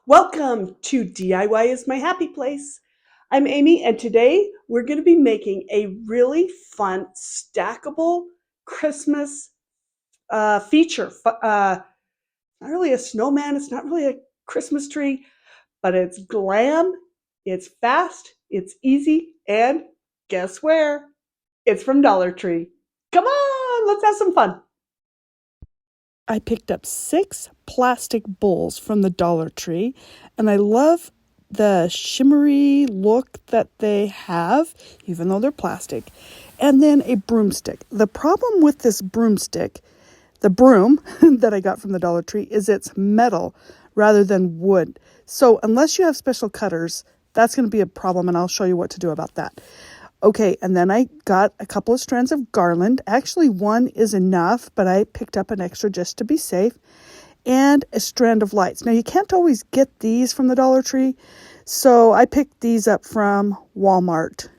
Welcome to DIY is my happy place. I'm Amy, and today we're going to be making a really fun stackable Christmas feature. Not really a snowman, it's not really a Christmas tree, but it's glam, it's fast, it's easy, and guess where? It's from Dollar Tree. Come on, let's have some fun. I picked up 6 plastic bowls from the Dollar Tree, and I love the shimmery look that they have, even though they're plastic, and then a broomstick. The problem with this broomstick, the broom that I got from the Dollar Tree, is it's metal rather than wood. So unless you have special cutters, that's going to be a problem, and I'll show you what to do about that. Okay, and then I got a couple of strands of garland. Actually, one is enough, but I picked up an extra just to be safe. And a strand of lights. Now, you can't always get these from the Dollar Tree, so I picked these up from Walmart.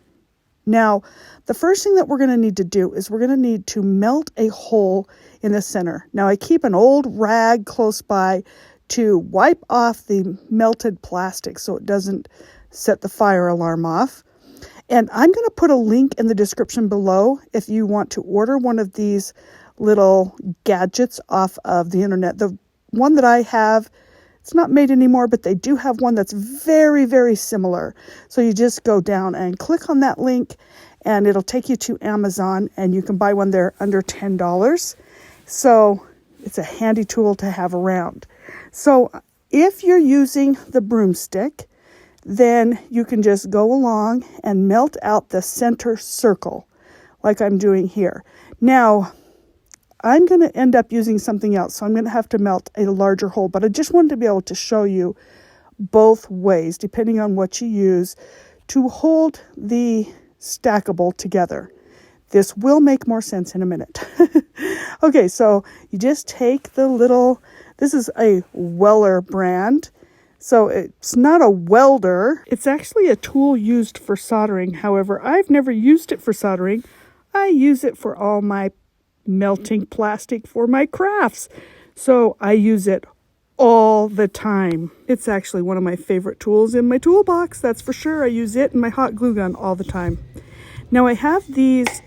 Now, the first thing that we're going to need to do is we're going to need to melt a hole in the center. Now, I keep an old rag close by to wipe off the melted plastic so it doesn't set the fire alarm off. And I'm going to put a link in the description below if you want to order one of these little gadgets off of the internet. The one that I have, it's not made anymore, but they do have one that's very, very similar. So you just go down and click on that link, and it'll take you to Amazon, and you can buy one there under $10. So it's a handy tool to have around. So if you're using the broomstick, then you can just go along and melt out the center circle like I'm doing here. Now, I'm going to end up using something else, so I'm going to have to melt a larger hole, but I just wanted to be able to show you both ways, depending on what you use, to hold the stackable together. This will make more sense in a minute. Okay, so you just take the little, this is a Weller brand. So it's not a welder. It's actually a tool used for soldering. However, I've never used it for soldering. I use it for all my melting plastic for my crafts. So I use it all the time. It's actually one of my favorite tools in my toolbox, that's for sure. I use it in my hot glue gun all the time. Now I have these,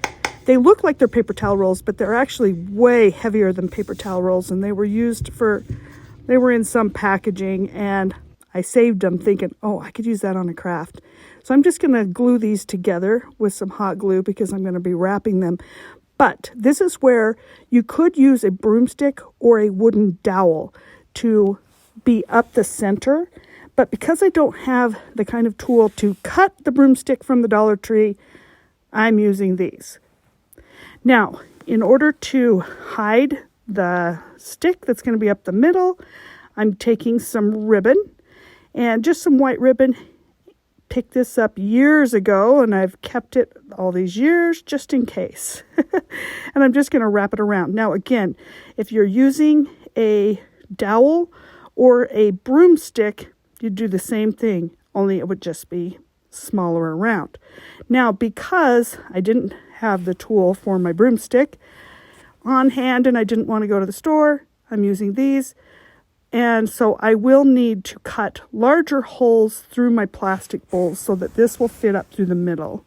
they look like they're paper towel rolls, but they're actually way heavier than paper towel rolls, and they were in some packaging, and I saved them thinking, oh, I could use that on a craft. So I'm just going to glue these together with some hot glue because I'm going to be wrapping them. But this is where you could use a broomstick or a wooden dowel to be up the center. But because I don't have the kind of tool to cut the broomstick from the Dollar Tree, I'm using these. Now, in order to hide the stick that's going to be up the middle, I'm taking some ribbon and just some white ribbon. Picked this up years ago, and I've kept it all these years just in case. And I'm just going to wrap it around. Now, again, if you're using a dowel or a broomstick, you do the same thing, only it would just be smaller around. Now, because I didn't have the tool for my broomstick on hand and I didn't want to go to the store, I'm using these. And so I will need to cut larger holes through my plastic bowls so that this will fit up through the middle.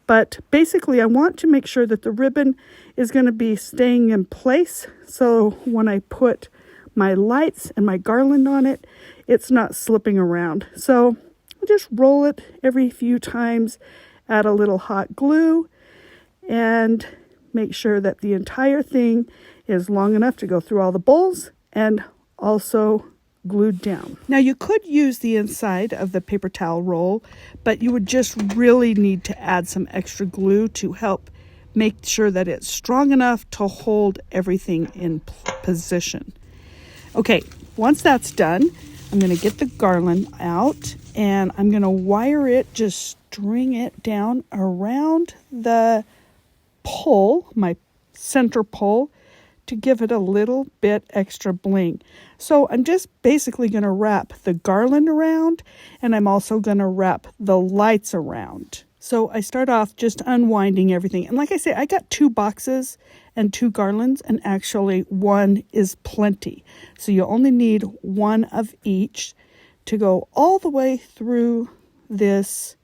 But basically I want to make sure that the ribbon is going to be staying in place. So when I put my lights and my garland on it, it's not slipping around. So I just roll it every few times, add a little hot glue, and make sure that the entire thing is long enough to go through all the bowls and also glued down. Now you could use the inside of the paper towel roll, but you would just really need to add some extra glue to help make sure that it's strong enough to hold everything in position. Okay, once that's done, I'm going to get the garland out and I'm going to wire it, just string it down around the pole, my center pole, to give it a little bit extra bling. So I'm just basically going to wrap the garland around, and I'm also going to wrap the lights around. So I start off just unwinding everything. And like I say, I got 2 boxes and 2 garlands, and actually 1 is plenty. So you only need 1 of each to go all the way through this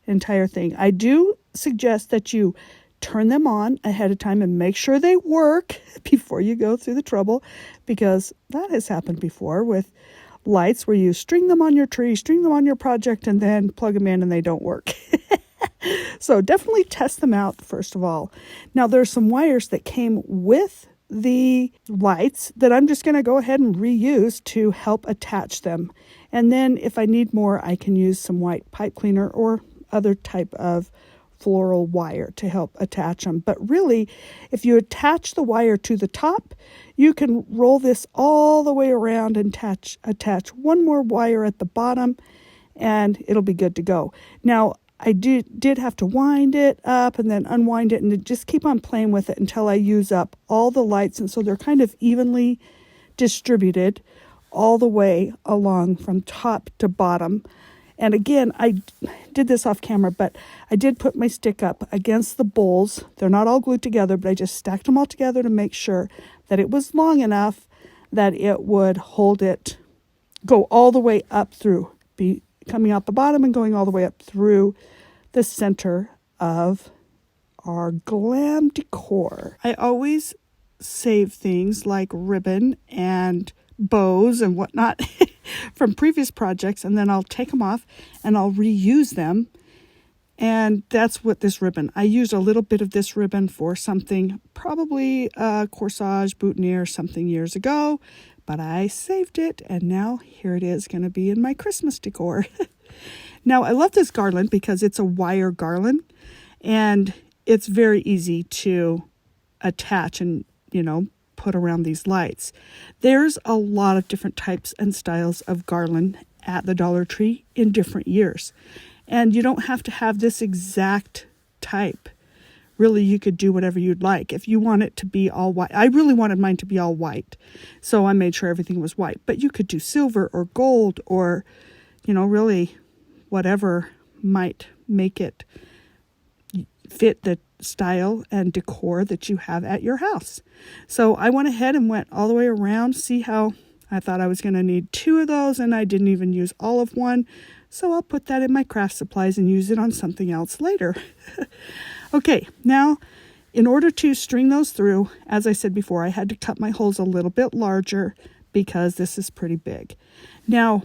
entire thing. I do suggest that you turn them on ahead of time and make sure they work before you go through the trouble, because that has happened before with lights where you string them on your tree, string them on your project, and then plug them in and they don't work. So definitely test them out first of all. Now there's some wires that came with the lights that I'm just going to go ahead and reuse to help attach them. And then if I need more, I can use some white pipe cleaner or other type of floral wire to help attach them. But really, if you attach the wire to the top, you can roll this all the way around and attach one more wire at the bottom, and it'll be good to go. Now, I did have to wind it up and then unwind it and just keep on playing with it until I use up all the lights. And so they're kind of evenly distributed all the way along from top to bottom. And again, I did this off camera, but I did put my stick up against the bowls. They're not all glued together, but I just stacked them all together to make sure that it was long enough that it would hold it, go all the way up through, be coming out the bottom and going all the way up through the center of our glam decor. I always save things like ribbon and bows and whatnot from previous projects, and then I'll take them off and I'll reuse them. And that's what this ribbon, I used a little bit of this ribbon for something, probably a corsage boutonniere something years ago, but I saved it and now here it is going to be in my Christmas decor. Now I love this garland because it's a wire garland and it's very easy to attach and, put around these lights. There's a lot of different types and styles of garland at the Dollar Tree in different years. And you don't have to have this exact type. Really, you could do whatever you'd like. If you want it to be all white, I really wanted mine to be all white. So I made sure everything was white. But you could do silver or gold or, really whatever might make it fit the style and decor that you have at your house. So I went ahead and went all the way around. See how I thought I was going to need 2 of those and I didn't even use all of one. So I'll put that in my craft supplies and use it on something else later. Okay, now in order to string those through, as I said before, I had to cut my holes a little bit larger because this is pretty big. Now,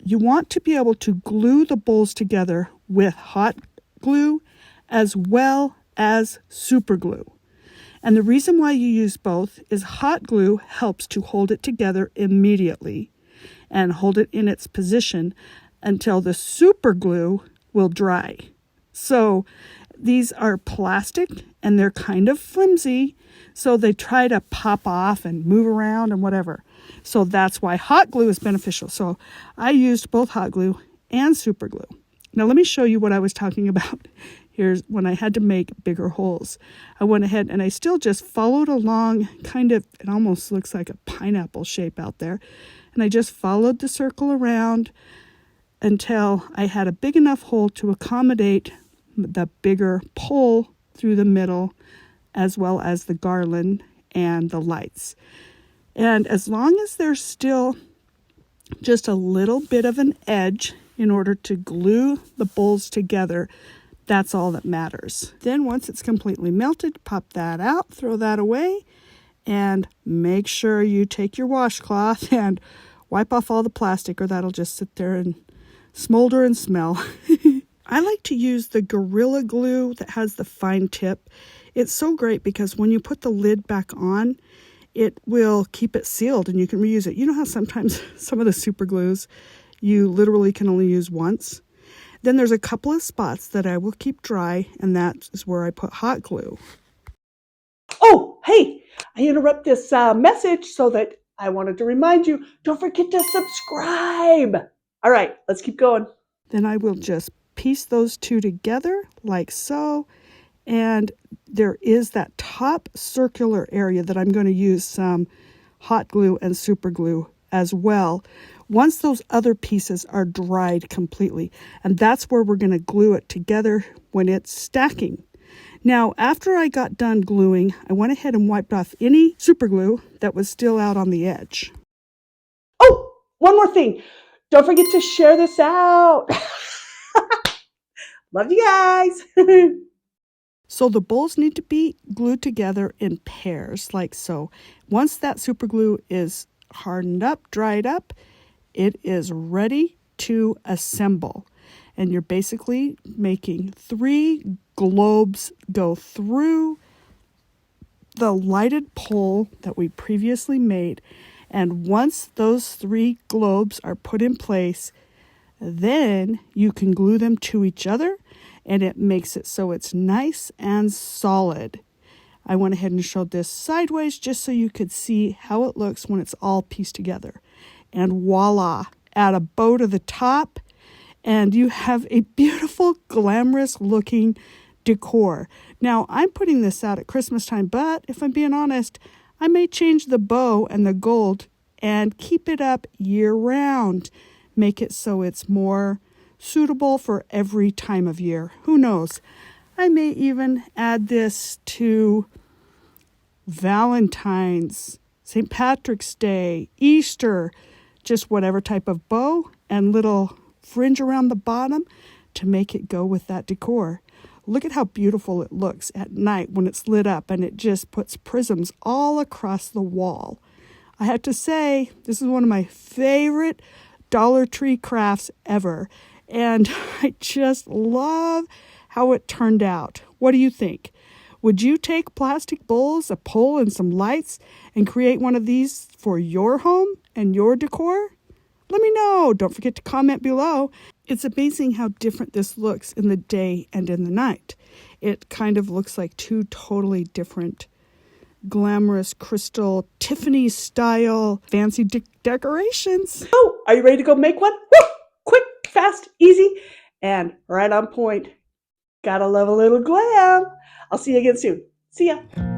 you want to be able to glue the bowls together with hot glue as well as super glue. And the reason why you use both is hot glue helps to hold it together immediately and hold it in its position until the super glue will dry. So these are plastic and they're kind of flimsy, so they try to pop off and move around and whatever. So that's why hot glue is beneficial. So I used both hot glue and super glue. Now let me show you what I was talking about. Here's when I had to make bigger holes. I went ahead and I still just followed along, kind of, it almost looks like a pineapple shape out there. And I just followed the circle around until I had a big enough hole to accommodate the bigger pole through the middle, as well as the garland and the lights. And as long as there's still just a little bit of an edge in order to glue the bowls together, that's all that matters. Then once it's completely melted, pop that out, throw that away, and make sure you take your washcloth and wipe off all the plastic, or that'll just sit there and smolder and smell. I like to use the Gorilla Glue that has the fine tip. It's so great because when you put the lid back on, it will keep it sealed and you can reuse it. You know how sometimes some of the super glues you literally can only use once? Then there's a couple of spots that I will keep dry, and that is where I put hot glue. Oh, hey, I interrupt this message so that I wanted to remind you, don't forget to subscribe. All right, let's keep going. Then I will just piece those two together like so. And there is that top circular area that I'm going to use some hot glue and super glue as well, once those other pieces are dried completely. And that's where we're going to glue it together when it's stacking. Now, after I got done gluing, I went ahead and wiped off any super glue that was still out on the edge. Oh, one more thing. Don't forget to share this out. Love you guys. So the bowls need to be glued together in pairs, like so. Once that super glue is hardened up, dried up, it is ready to assemble. And you're basically making 3 globes go through the lighted pole that we previously made. And once those 3 globes are put in place, then you can glue them to each other, and it makes it so it's nice and solid. I went ahead and showed this sideways just so you could see how it looks when it's all pieced together. And voila, add a bow to the top, and you have a beautiful, glamorous looking decor. Now, I'm putting this out at Christmas time, but if I'm being honest, I may change the bow and the gold and keep it up year round. Make it so it's more suitable for every time of year. Who knows? I may even add this to Valentine's, St. Patrick's Day, Easter, just whatever type of bow and little fringe around the bottom to make it go with that decor. Look at how beautiful it looks at night when it's lit up, and it just puts prisms all across the wall. I have to say, this is one of my favorite Dollar Tree crafts ever, and I just love how it turned out. What do you think? Would you take plastic bowls, a pole, and some lights and create one of these for your home and your decor? Let me know. Don't forget to comment below. It's amazing how different this looks in the day and in the night. It kind of looks like 2 totally different glamorous crystal Tiffany style fancy decorations. Oh, are you ready to go make one? Woo! Quick, fast, easy, and right on point. Gotta love a little glam. I'll see you again soon. See ya.